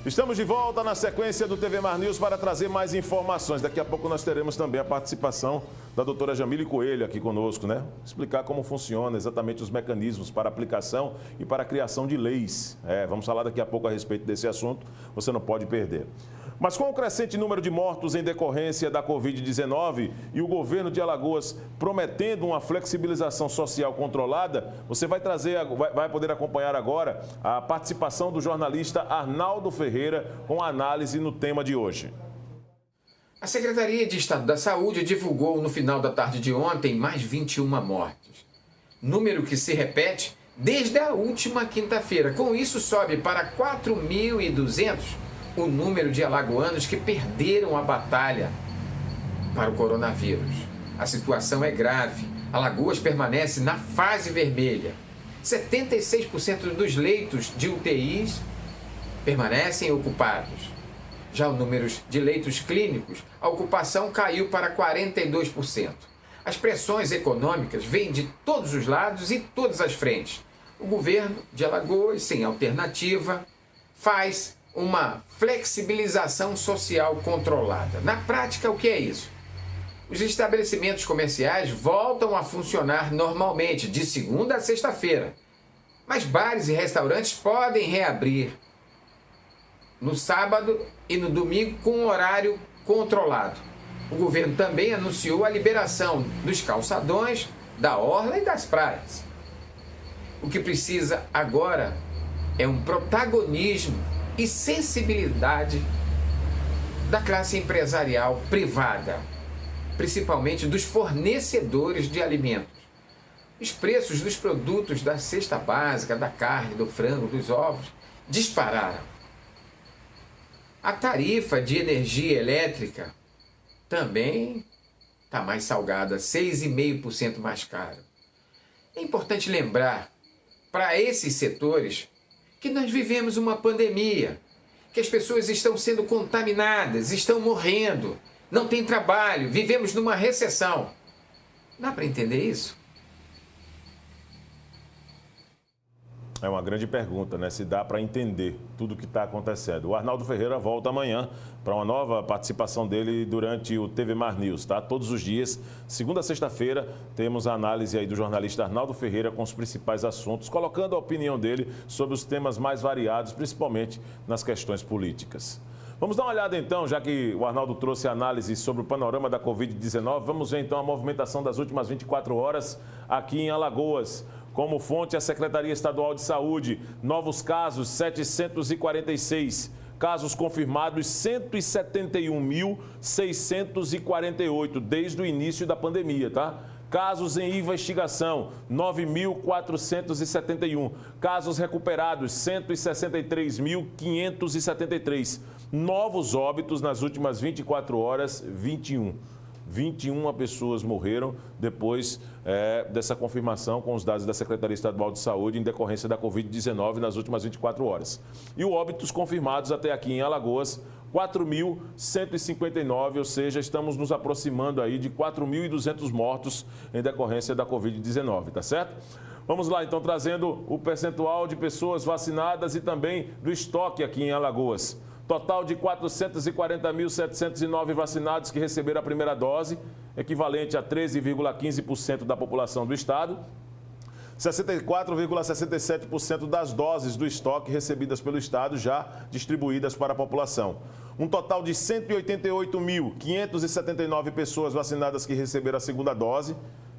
Estamos de volta na sequência do TV Mar News para trazer mais informações. Daqui a pouco nós teremos também a participação da doutora Jamile Coelho aqui conosco, né? Explicar como funciona exatamente os mecanismos para aplicação e para a criação de leis. Vamos falar daqui a pouco a respeito desse assunto, você não pode perder. Mas com o crescente número de mortos em decorrência da Covid-19 e o governo de Alagoas prometendo uma flexibilização social controlada, você vai poder acompanhar agora a participação do jornalista Arnaldo Ferreira com a análise no tema de hoje. A Secretaria de Estado da Saúde divulgou no final da tarde de ontem mais 21 mortes. Número que se repete desde a última quinta-feira. Com isso, sobe para 4.200 o número de alagoanos que perderam a batalha para o coronavírus. A situação é grave. Alagoas permanece na fase vermelha. 76% dos leitos de UTIs permanecem ocupados. Já o número de leitos clínicos, a ocupação caiu para 42%. As pressões econômicas vêm de todos os lados e todas as frentes. O governo de Alagoas, sem alternativa, faz uma flexibilização social controlada. Na prática, o que é isso? Os estabelecimentos comerciais voltam a funcionar normalmente, de segunda a sexta-feira. Mas bares e restaurantes podem reabrir no sábado e no domingo com um horário controlado. O governo também anunciou a liberação dos calçadões, da orla e das praias. O que precisa agora é um protagonismo e sensibilidade da classe empresarial privada, principalmente dos fornecedores de alimentos. Os preços dos produtos da cesta básica, da carne, do frango, dos ovos, dispararam. A tarifa de energia elétrica também está mais salgada, 6,5% mais cara. É importante lembrar para esses setores que nós vivemos uma pandemia, que as pessoas estão sendo contaminadas, estão morrendo, não tem trabalho, vivemos numa recessão. Dá para entender isso? É uma grande pergunta, né? Se dá para entender tudo o que está acontecendo. O Arnaldo Ferreira volta amanhã para uma nova participação dele durante o TV Mar News, tá? Todos os dias, segunda a sexta-feira, temos a análise aí do jornalista Arnaldo Ferreira com os principais assuntos, colocando a opinião dele sobre os temas mais variados, principalmente nas questões políticas. Vamos dar uma olhada então, já que o Arnaldo trouxe a análise sobre o panorama da Covid-19, vamos ver então a movimentação das últimas 24 horas aqui em Alagoas. Como fonte, a Secretaria Estadual de Saúde, novos casos 746, casos confirmados 171.648 desde o início da pandemia, tá? Casos em investigação, 9.471. Casos recuperados, 163.573. Novos óbitos nas últimas 24 horas, 21. 21 pessoas morreram depois dessa confirmação com os dados da Secretaria Estadual de Saúde em decorrência da Covid-19 nas últimas 24 horas. E os óbitos confirmados até aqui em Alagoas, 4.159, ou seja, estamos nos aproximando aí de 4.200 mortos em decorrência da Covid-19, tá certo? Vamos lá, então, trazendo o percentual de pessoas vacinadas e também do estoque aqui em Alagoas. Total de 440.709 vacinados que receberam a primeira dose, equivalente a 13,15% da população do estado. 64,67% das doses do estoque recebidas pelo estado já distribuídas para a população. Um total de 188.579 pessoas vacinadas que receberam a segunda dose,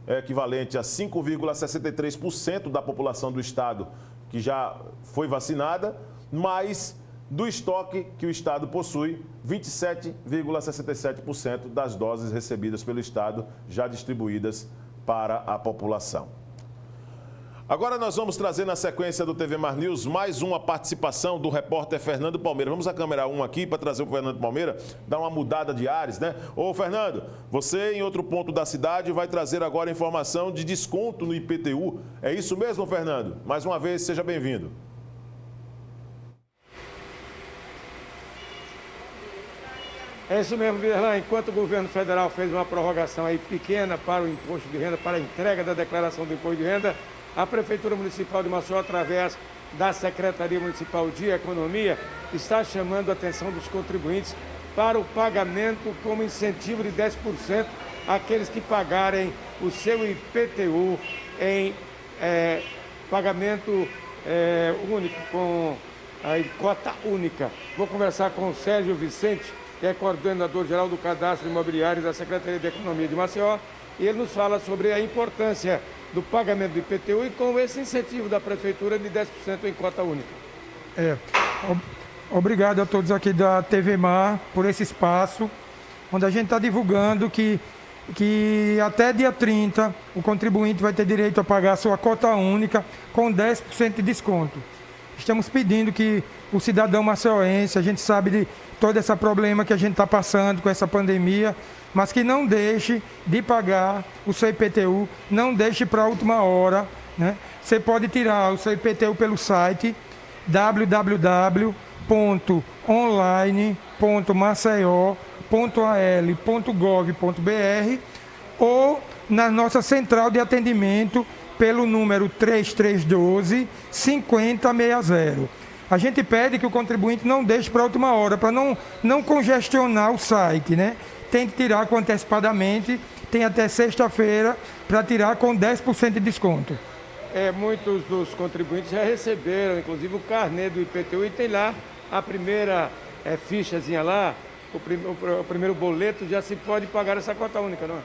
equivalente a 5,63% da população do estado que já foi vacinada, mais do estoque que o estado possui, 27,67% das doses recebidas pelo estado já distribuídas para a população. Agora nós vamos trazer na sequência do TV Mar News mais uma participação do repórter Fernando Palmeira. Vamos a câmera 1 aqui para trazer o Fernando Palmeira, dar uma mudada de ares, né? Ô Fernando, você em outro ponto da cidade vai trazer agora informação de desconto no IPTU. É isso mesmo, Fernando? Mais uma vez, seja bem-vindo. É isso mesmo, Viderlan. Enquanto o governo federal fez uma prorrogação aí pequena para o imposto de renda, para a entrega da declaração do imposto de renda, a Prefeitura Municipal de Maceió, através da Secretaria Municipal de Economia está chamando a atenção dos contribuintes para o pagamento como incentivo de 10% àqueles que pagarem o seu IPTU em pagamento único, com a cota única. Vou conversar com o Sérgio Vicente, que é coordenador-geral do Cadastro Imobiliário da Secretaria de Economia de Maceió, e ele nos fala sobre a importância do pagamento do IPTU e com esse incentivo da Prefeitura de 10% em cota única. Obrigado a todos aqui da TV Mar por esse espaço, onde a gente está divulgando que até dia 30 o contribuinte vai ter direito a pagar a sua cota única com 10% de desconto. Estamos pedindo que o cidadão maceioense, a gente sabe de todo esse problema que a gente está passando com essa pandemia, mas que não deixe de pagar o seu IPTU, não deixe para a última hora, né? Você pode tirar o seu IPTU pelo site www.online.maceió.al.gov.br ou na nossa central de atendimento pelo número 3312-5060. A gente pede que o contribuinte não deixe para a última hora, para não congestionar o site, né? Tem que tirar com antecipadamente, tem até sexta-feira para tirar com 10% de desconto. Muitos dos contribuintes já receberam, inclusive, o carnê do IPTU e tem lá a primeira fichazinha lá, o primeiro boleto, já se pode pagar essa cota única, não é?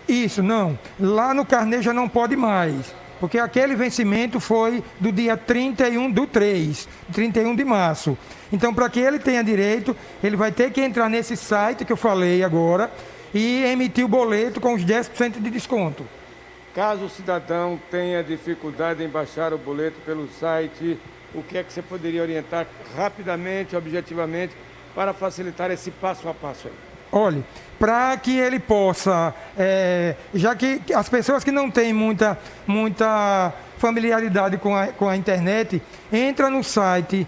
Isso, não. Lá no carnê já não pode mais, porque aquele vencimento foi do dia 31 de março. Então, para que ele tenha direito, ele vai ter que entrar nesse site que eu falei agora e emitir o boleto com os 10% de desconto. Caso o cidadão tenha dificuldade em baixar o boleto pelo site, o que é que você poderia orientar rapidamente, objetivamente, para facilitar esse passo a passo aí? Olha, para que ele possa, já que as pessoas que não têm muita familiaridade com a internet, entra no site,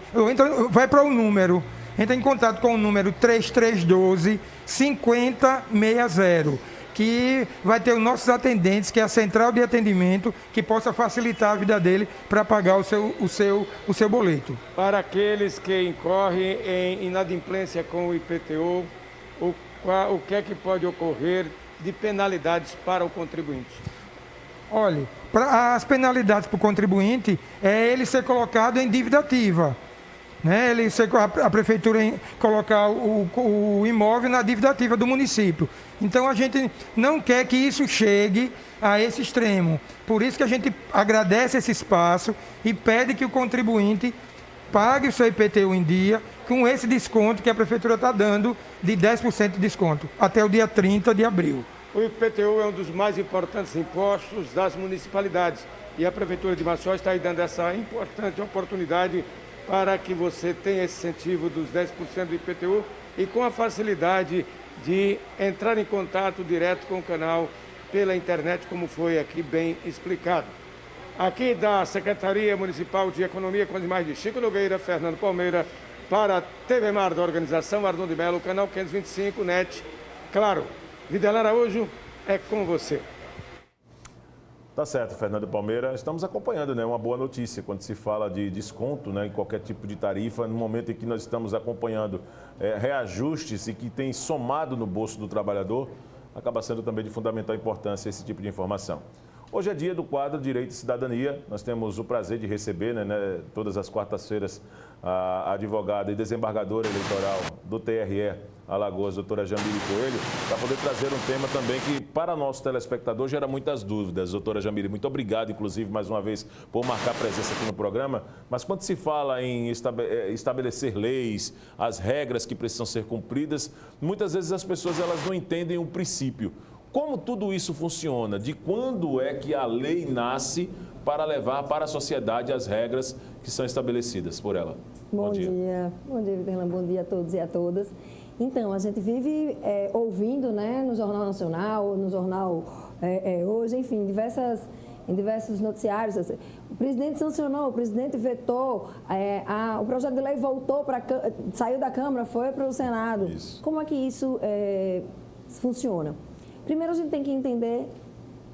vai para o número, entra em contato com o número 3312-5060, que vai ter os nossos atendentes, que é a central de atendimento, que possa facilitar a vida dele para pagar o seu boleto. Para aqueles que incorrem em inadimplência com o IPTU, o que é que pode ocorrer de penalidades para o contribuinte? Olha, as penalidades para o contribuinte é ele ser colocado em dívida ativa, né? A prefeitura colocar o imóvel na dívida ativa do município. Então a gente não quer que isso chegue a esse extremo. Por isso que a gente agradece esse espaço e pede que o contribuinte pague o seu IPTU em dia com esse desconto que a prefeitura está dando de 10% de desconto até o dia 30 de abril. O IPTU é um dos mais importantes impostos das municipalidades e a Prefeitura de Maceió está aí dando essa importante oportunidade para que você tenha esse incentivo dos 10% do IPTU e com a facilidade de entrar em contato direto com o canal pela internet, como foi aqui bem explicado. Aqui da Secretaria Municipal de Economia, com as imagens de Chico Nogueira, Fernando Palmeira, para a TV Mar da organização Arnon de Melo, canal 525, NET. Claro, Videla Araújo, é com você. Tá certo, Fernando Palmeira. Estamos acompanhando, né, uma boa notícia quando se fala de desconto, né, em qualquer tipo de tarifa, no momento em que nós estamos acompanhando reajustes e que tem somado no bolso do trabalhador, acaba sendo também de fundamental importância esse tipo de informação. Hoje é dia do quadro Direito e Cidadania. Nós temos o prazer de receber, todas as quartas-feiras, a advogada e desembargadora eleitoral do TRE Alagoas, doutora Jamile Coelho, para poder trazer um tema também que, para nosso telespectador, gera muitas dúvidas. Doutora Jamile, muito obrigado, inclusive, mais uma vez, por marcar presença aqui no programa. Mas quando se fala em estabelecer leis, as regras que precisam ser cumpridas, muitas vezes as pessoas elas não entendem o princípio. Como tudo isso funciona? De quando é que a lei nasce para levar para a sociedade as regras que são estabelecidas por ela? Bom dia, Viderlan. Bom dia a todos e a todas. Então, a gente vive ouvindo, né, no Jornal Nacional, no Jornal Hoje, enfim, em diversos noticiários. O presidente sancionou, o presidente vetou, o projeto de lei saiu da Câmara, foi para o Senado. Isso. Como é que isso funciona? Primeiro, a gente tem que entender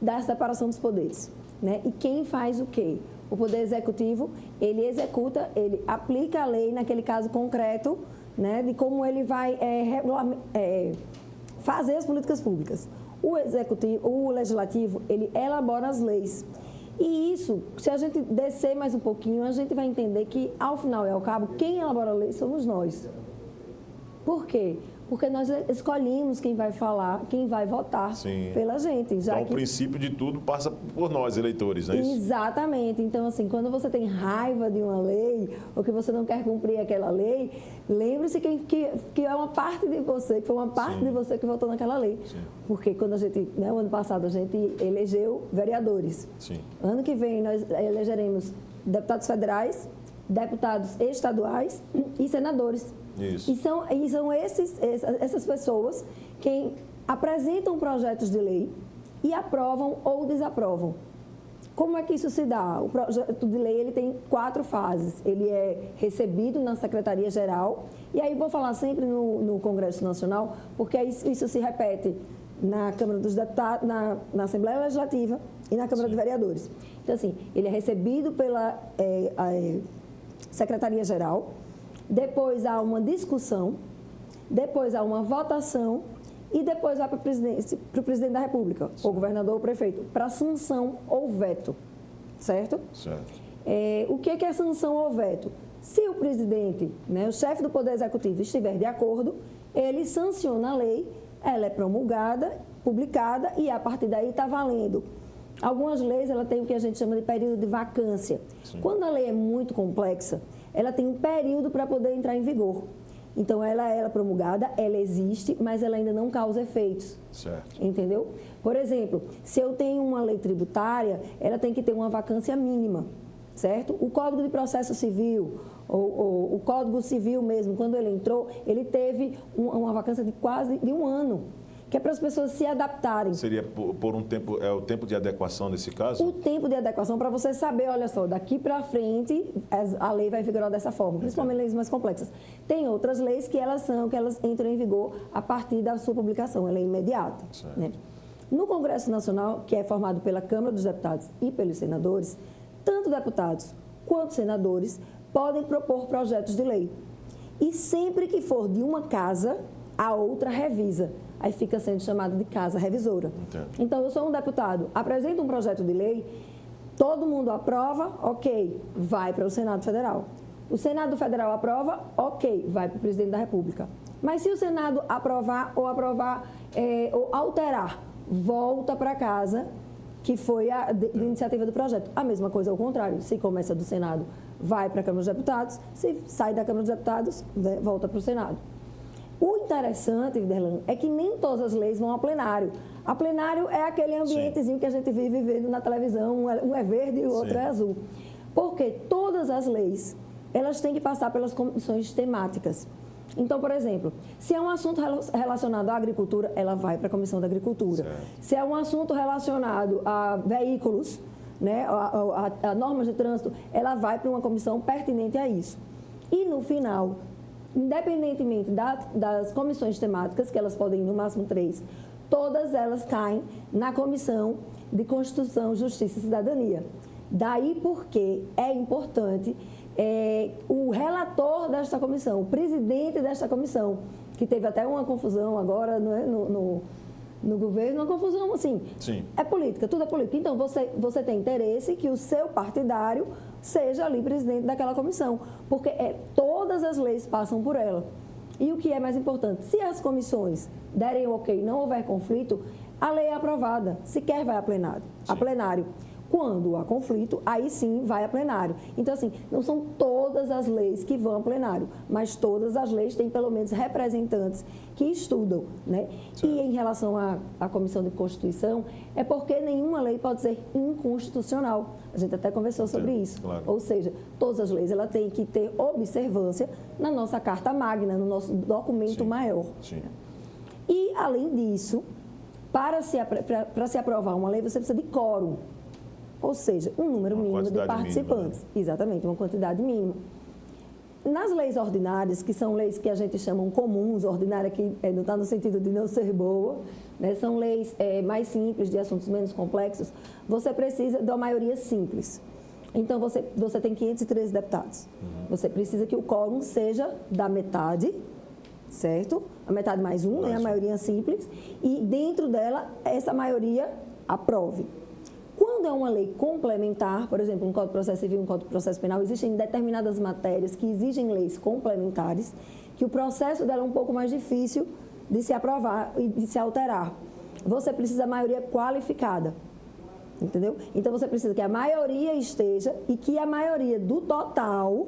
da separação dos poderes, né? E quem faz o quê? O Poder Executivo, ele executa, ele aplica a lei naquele caso concreto, né, de como ele vai fazer as políticas públicas. O Legislativo, ele elabora as leis. E isso, se a gente descer mais um pouquinho, a gente vai entender que, ao final e ao cabo, quem elabora a lei somos nós. Por quê? Porque nós escolhemos quem vai falar, quem vai votar pela gente. Já então, o princípio de tudo passa por nós, eleitores, não é isso? Exatamente. Então, assim, quando você tem raiva de uma lei, ou que você não quer cumprir aquela lei, lembre-se que é uma parte de você, que foi uma parte de você que votou naquela lei. Sim. Porque quando a gente, né, o ano passado, a gente elegeu vereadores. Sim. Ano que vem, nós elegeremos deputados federais, deputados estaduais e senadores. Isso. E são essas pessoas quem apresentam projetos de lei e aprovam ou desaprovam. Como é que isso se dá? O projeto de lei ele tem 4 fases. Ele é recebido na Secretaria-Geral, e aí vou falar sempre no Congresso Nacional, porque isso se repete na Câmara dos Deputados, na Assembleia Legislativa e na Câmara de Vereadores. Então, assim, ele é recebido pela Secretaria-Geral, depois há uma discussão, depois há uma votação e depois vai para o presidente da República, ou governador ou prefeito, para sanção ou veto, certo? Certo. O que é sanção ou veto? Se o presidente, né, o chefe do Poder Executivo estiver de acordo, ele sanciona a lei, ela é promulgada, publicada e a partir daí está valendo. Algumas leis ela tem o que a gente chama de período de vacância. Sim. Quando a lei é muito complexa, ela tem um período para poder entrar em vigor. Então, ela é promulgada, ela existe, mas ela ainda não causa efeitos. Certo. Entendeu? Por exemplo, se eu tenho uma lei tributária, ela tem que ter uma vacância mínima, certo? O Código de Processo Civil, ou o Código Civil mesmo, quando ele entrou, ele teve uma vacância de quase de 1 ano. Que é para as pessoas se adaptarem. Seria por um tempo, o tempo de adequação nesse caso? O tempo de adequação para você saber, olha só, daqui para frente a lei vai vigorar dessa forma, principalmente leis mais complexas. Tem outras leis que elas entram em vigor a partir da sua publicação, ela é imediata. Né? No Congresso Nacional, que é formado pela Câmara dos Deputados e pelos senadores, tanto deputados quanto senadores podem propor projetos de lei. E sempre que for de uma casa, a outra revisa. Aí fica sendo chamada de casa revisora. Entendo. Então, eu sou um deputado, apresento um projeto de lei, todo mundo aprova, ok, vai para o Senado Federal. O Senado Federal aprova, ok, vai para o Presidente da República. Mas se o Senado aprovar ou alterar, volta para casa, que foi a iniciativa do projeto. A mesma coisa ao contrário, se começa do Senado, vai para a Câmara dos Deputados, se sai da Câmara dos Deputados, volta para o Senado. O interessante, Viderlan, é que nem todas as leis vão ao plenário. A plenário é aquele ambientezinho que a gente vive vendo na televisão, um é verde e o outro é azul. Porque todas as leis, elas têm que passar pelas comissões temáticas. Então, por exemplo, se é um assunto relacionado à agricultura, ela vai para a Comissão da Agricultura. Certo. Se é um assunto relacionado a veículos, né, a normas de trânsito, ela vai para uma comissão pertinente a isso. E no final, independentemente das comissões temáticas, que elas podem ir no máximo 3, todas elas caem na Comissão de Constituição, Justiça e Cidadania. Daí porque é importante o relator desta comissão, o presidente desta comissão, que teve até uma confusão agora no governo, uma confusão assim, sim, é política, tudo é política. Então, você tem interesse que o seu partidário seja ali presidente daquela comissão, porque todas as leis passam por ela. E o que é mais importante, se as comissões derem o ok, não houver conflito, a lei é aprovada, sequer vai a plenário. Quando há conflito, aí sim vai a plenário. Então, assim, não são todas as leis que vão a plenário, mas todas as leis têm pelo menos representantes que estudam, né? E em relação à Comissão de Constituição, é porque nenhuma lei pode ser inconstitucional. A gente até conversou sobre isso. Claro. Ou seja, todas as leis ela tem que ter observância na nossa Carta Magna, no nosso documento maior. Sim. E, além disso, para se aprovar uma lei, você precisa de quórum. Ou seja, um número mínimo de participantes. Mínima, né? Exatamente, uma quantidade mínima. Nas leis ordinárias, que são leis que a gente chama comuns, ordinária que não está no sentido de não ser boa, né? São leis mais simples, de assuntos menos complexos, você precisa de uma maioria simples. Então, você tem 513 deputados. Você precisa que o quórum seja da metade, certo? A metade mais um, né? A maioria simples. E dentro dela, essa maioria aprove. Quando é uma lei complementar, por exemplo, um Código de Processo Civil, um Código de Processo Penal, existem determinadas matérias que exigem leis complementares, que o processo dela é um pouco mais difícil de se aprovar e de se alterar. Você precisa da maioria qualificada. Entendeu? Então, você precisa que a maioria esteja e que a maioria do total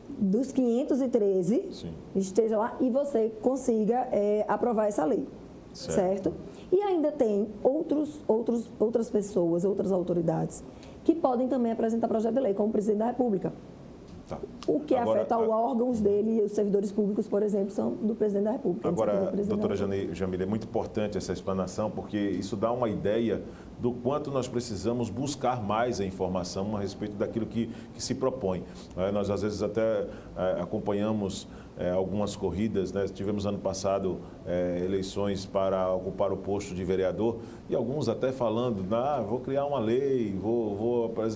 dos 513 esteja lá e você consiga aprovar essa lei. Certo? E ainda tem outras pessoas, outras autoridades que podem também apresentar projeto de lei, como o presidente da República. Tá. O que afeta os órgãos dele e os servidores públicos, por exemplo, são do presidente da República. Agora, doutora Jamília, é muito importante essa explanação, porque isso dá uma ideia do quanto nós precisamos buscar mais a informação a respeito daquilo que se propõe. Nós, às vezes, até acompanhamos algumas corridas, né? Tivemos ano passado eleições para ocupar o posto de vereador e alguns até falando, vou criar uma lei,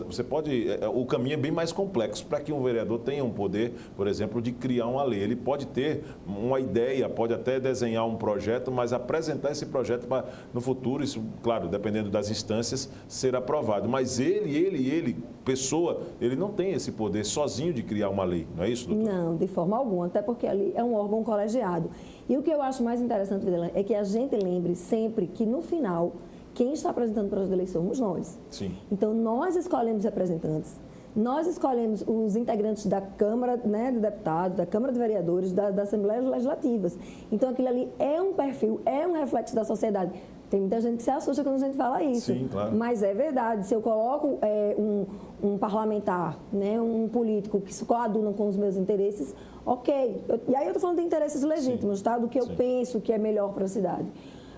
você pode... O caminho é bem mais complexo. Para que um vereador tenha um poder, por exemplo, de criar uma lei, ele pode ter uma ideia, pode até desenhar um projeto, mas apresentar esse projeto para, no futuro, isso, claro, dependendo das instâncias, ser aprovado. Mas ele, pessoa, ele não tem esse poder sozinho de criar uma lei, não é isso, doutor? Não, de forma alguma, até porque ali é um órgão colegiado. E o que eu acho mais interessante, Videlan, é que a gente lembre sempre que, no final, quem está apresentando o projeto de lei somos nós. Sim. Então, nós escolhemos representantes, nós escolhemos os integrantes da Câmara, né, de Deputados, da Câmara de Vereadores, das Assembleias Legislativas. Então, aquilo ali é um perfil, é um reflexo da sociedade. Tem muita gente que se assusta quando a gente fala isso. Sim, claro. Mas é verdade. Se eu coloco um parlamentar, né, um político que se coaduna com os meus interesses, ok. E aí eu estou falando de interesses legítimos, tá? Do que eu penso que é melhor para a cidade.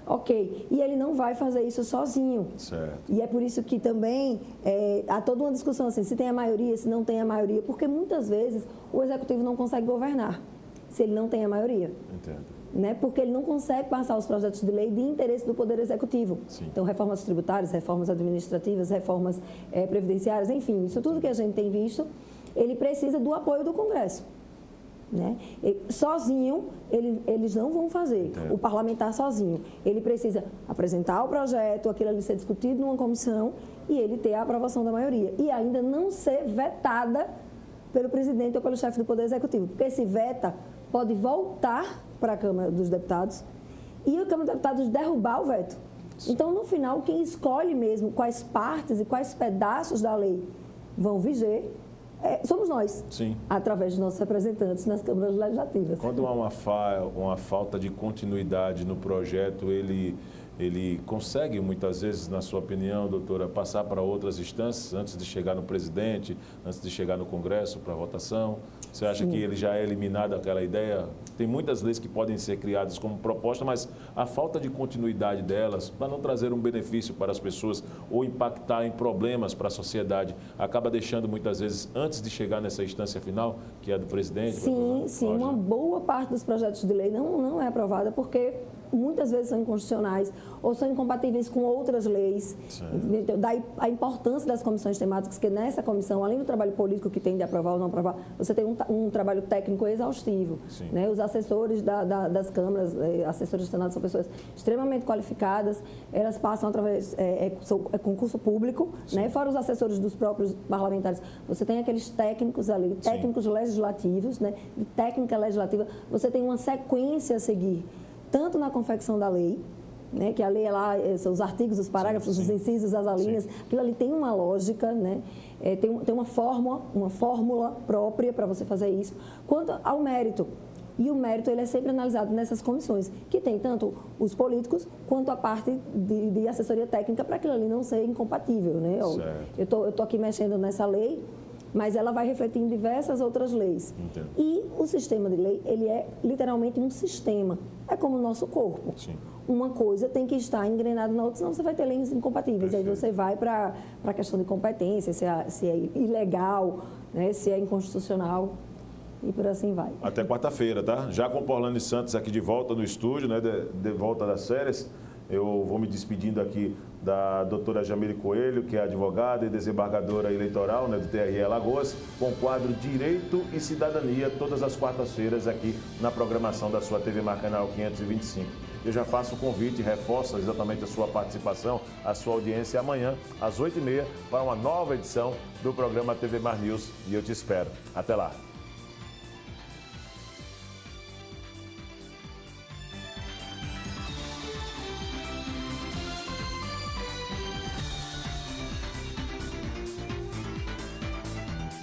Ok. E ele não vai fazer isso sozinho. Certo. E é por isso que também há toda uma discussão assim, se tem a maioria, se não tem a maioria, porque muitas vezes o Executivo não consegue governar se ele não tem a maioria. Entendo. Né? Porque ele não consegue passar os projetos de lei de interesse do Poder Executivo. Sim. Então, reformas tributárias, reformas administrativas, reformas previdenciárias, enfim, isso tudo que a gente tem visto, ele precisa do apoio do Congresso. Né? Sozinho, eles não vão fazer. Entendo. O parlamentar sozinho. Ele precisa apresentar o projeto, aquilo ali ser discutido numa comissão e ele ter a aprovação da maioria. E ainda não ser vetada pelo presidente ou pelo chefe do Poder Executivo. Porque se veta, pode voltar para a Câmara dos Deputados e a Câmara dos Deputados derrubar o veto. Então, no final, quem escolhe mesmo quais partes e quais pedaços da lei vão viger somos nós, Sim. através dos nossos representantes nas câmaras legislativas. Quando há uma falta de continuidade no projeto, ele consegue, muitas vezes, na sua opinião, doutora, passar para outras instâncias antes de chegar no presidente, antes de chegar no Congresso para votação? Você acha que ele já é eliminado aquela ideia? Tem muitas leis que podem ser criadas como proposta, mas a falta de continuidade delas, para não trazer um benefício para as pessoas ou impactar em problemas para a sociedade, acaba deixando muitas vezes, antes de chegar nessa instância final, que é a do presidente? Sim, uma boa parte dos projetos de lei não é aprovada porque muitas vezes são inconstitucionais ou são incompatíveis com outras leis. Daí a importância das comissões temáticas, que nessa comissão, além do trabalho político que tem de aprovar ou não aprovar, você tem um trabalho técnico exaustivo. Né? Os assessores das câmaras, assessores do Senado, são pessoas extremamente qualificadas, elas passam através, concurso público, né? Fora os assessores dos próprios parlamentares. Você tem aqueles técnicos ali, técnicos legislativos, né? De técnica legislativa, você tem uma sequência a seguir, tanto na confecção da lei, né, que a lei é lá, são os artigos, os parágrafos, os incisos, as alíneas, aquilo ali tem uma lógica, né, tem uma fórmula própria para você fazer isso, quanto ao mérito. E o mérito ele é sempre analisado nessas comissões, que tem tanto os políticos quanto a parte de assessoria técnica para aquilo ali não ser incompatível. Né? Eu tô aqui mexendo nessa lei, mas ela vai refletir em diversas outras leis. Entendo. E o sistema de lei, ele é literalmente um sistema. É como o nosso corpo. Sim. Uma coisa tem que estar engrenada na outra, senão você vai ter leis incompatíveis. Perfeito. Aí você vai para a questão de competência, se é ilegal, né, se é inconstitucional e por assim vai. Até quarta-feira, tá? Já com Orlando Santos aqui de volta no estúdio, né, de volta das férias. Eu vou me despedindo aqui da doutora Jamile Coelho, que é advogada e desembargadora eleitoral, né, do TRE Alagoas, com o quadro Direito e Cidadania, todas as quartas-feiras aqui na programação da sua TV Mar Canal 525. Eu já faço o convite, reforço exatamente a sua participação, a sua audiência amanhã, às 8h30, para uma nova edição do programa TV Mar News. E eu te espero. Até lá.